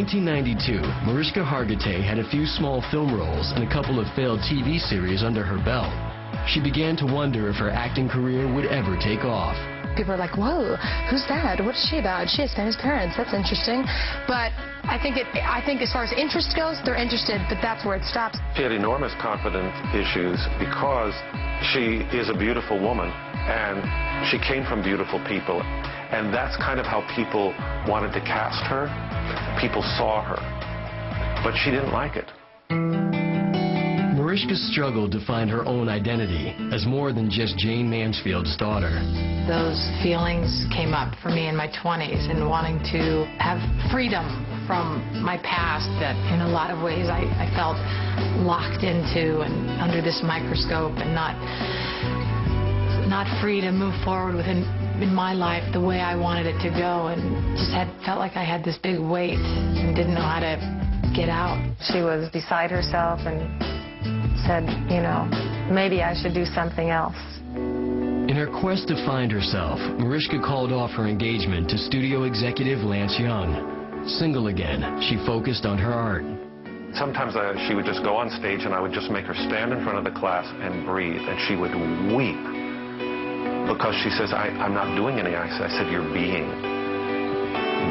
1992, Mariska Hargitay had a few small film roles and a couple of failed TV series under her belt. She began to wonder if her acting career would ever take off. People are like, whoa, who's that? What's she about? She has famous parents. That's interesting. But I think as far as interest goes, they're interested, but that's where it stops. She had enormous confidence issues because she is a beautiful woman, and she came from beautiful people. And that's kind of how people wanted to cast her. People saw her, but she didn't like it. Mariska struggled to find her own identity as more than just Jane Mansfield's daughter. Those feelings came up for me in my 20s and wanting to have freedom from my past that in a lot of ways I felt locked into and under this microscope and not free to move forward within my life the way I wanted it to go, and just felt like I had this big weight and didn't know how to get out. She was beside herself and said, you know, maybe I should do something else. In her quest to find herself, Mariska called off her engagement to studio executive Lance Young. Single again, she focused on her art. Sometimes she would just go on stage and I would just make her stand in front of the class and breathe, and she would weep because she says, I'm not doing anything. I said, you're being.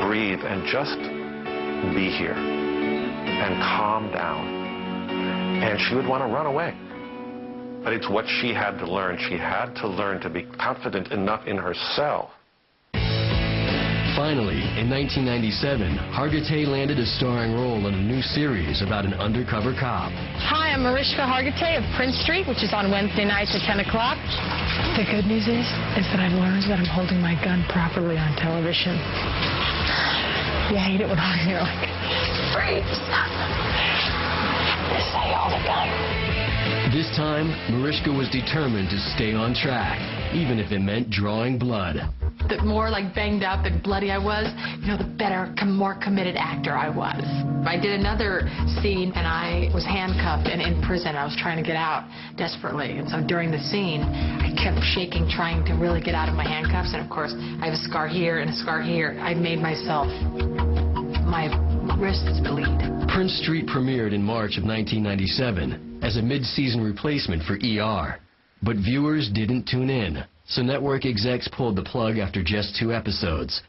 Breathe and just be here and calm down. And she would want to run away. But it's what she had to learn. She had to learn to be confident enough in herself. Finally, in 1997, Hargitay landed a starring role in a new series about an undercover cop. Hi, I'm Mariska Hargitay of Prince Street, which is on Wednesday nights at 10 o'clock. The good news is that I've learned that I'm holding my gun properly on television. You hate it when you're like, freeze. This is how you hold a gun. This time, Mariska was determined to stay on track, even if it meant drawing blood. The more like banged up and bloody I was, you know, the better, more committed actor I was. I did another scene and I was handcuffed and in prison. I was trying to get out desperately. And so during the scene, I kept shaking, trying to really get out of my handcuffs. And of course, I have a scar here and a scar here. I made myself, my wrists bleed. Prince Street premiered in March of 1997 as a mid-season replacement for ER. But viewers didn't tune in, so network execs pulled the plug after just 2 episodes.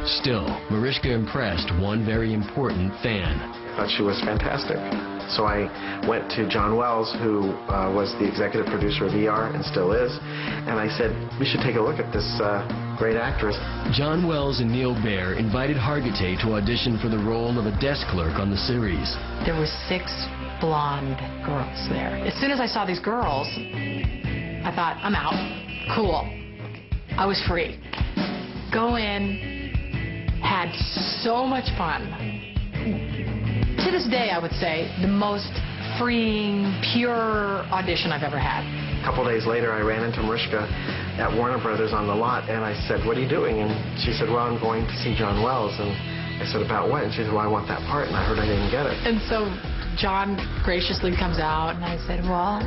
Still, Mariska impressed one very important fan. I thought she was fantastic. So I went to John Wells, who was the executive producer of ER and still is, and I said, we should take a look at this great actress. John Wells and Neil Baer invited Hargitay to audition for the role of a desk clerk on the series. There were 6 blonde girls there. As soon as I saw these girls, I thought, I'm out. Cool. I was free. Go in, had so much fun. To this day, I would say, the most freeing, pure audition I've ever had. A couple days later, I ran into Mariska at Warner Brothers on the lot, and I said, what are you doing? And she said, well, I'm going to see John Wells. And I said, about what? And she said, well, I want that part, and I heard I didn't get it. And so John graciously comes out, and I said, well,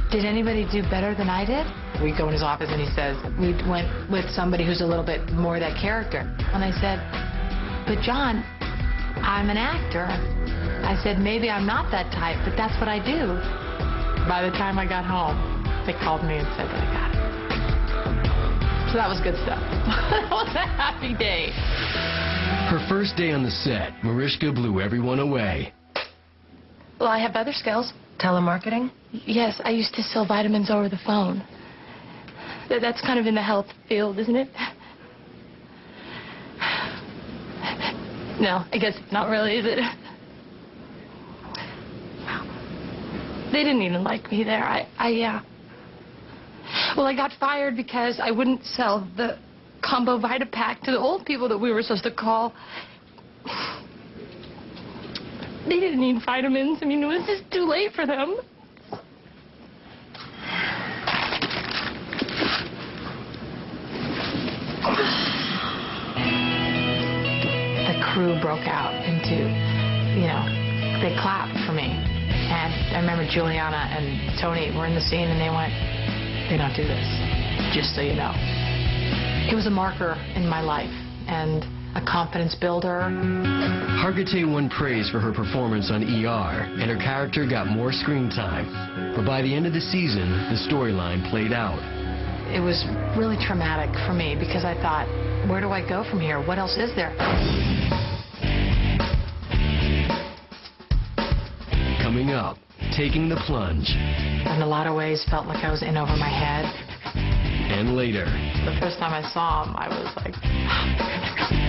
did anybody do better than I did? We go in his office, and he says, we went with somebody who's a little bit more that character. And I said, but John, I'm an actor. I said, maybe I'm not that type, but that's what I do. By the time I got home, they called me and said that I got it. So that was good stuff. That was a happy day. Her first day on the set, Mariska blew everyone away. Well, I have other skills. Telemarketing? Yes, I used to sell vitamins over the phone. That's kind of in the health field, isn't it? No, I guess not really, is it? They didn't even like me there. Well, I got fired because I wouldn't sell the combo Vitapack to the old people that we were supposed to call. They didn't need vitamins. I mean, it was just too late for them. The crew broke out into, you know, they clapped for me. And I remember Juliana and Tony were in the scene and they went, they don't do this, just so you know. It was a marker in my life, and a confidence builder. Hargitay won praise for her performance on ER, and her character got more screen time. But by the end of the season, the storyline played out. It was really traumatic for me because I thought, where do I go from here? What else is there? Coming up, Taking the Plunge. In a lot of ways, felt like I was in over my head. And later. The first time I saw him, I was like,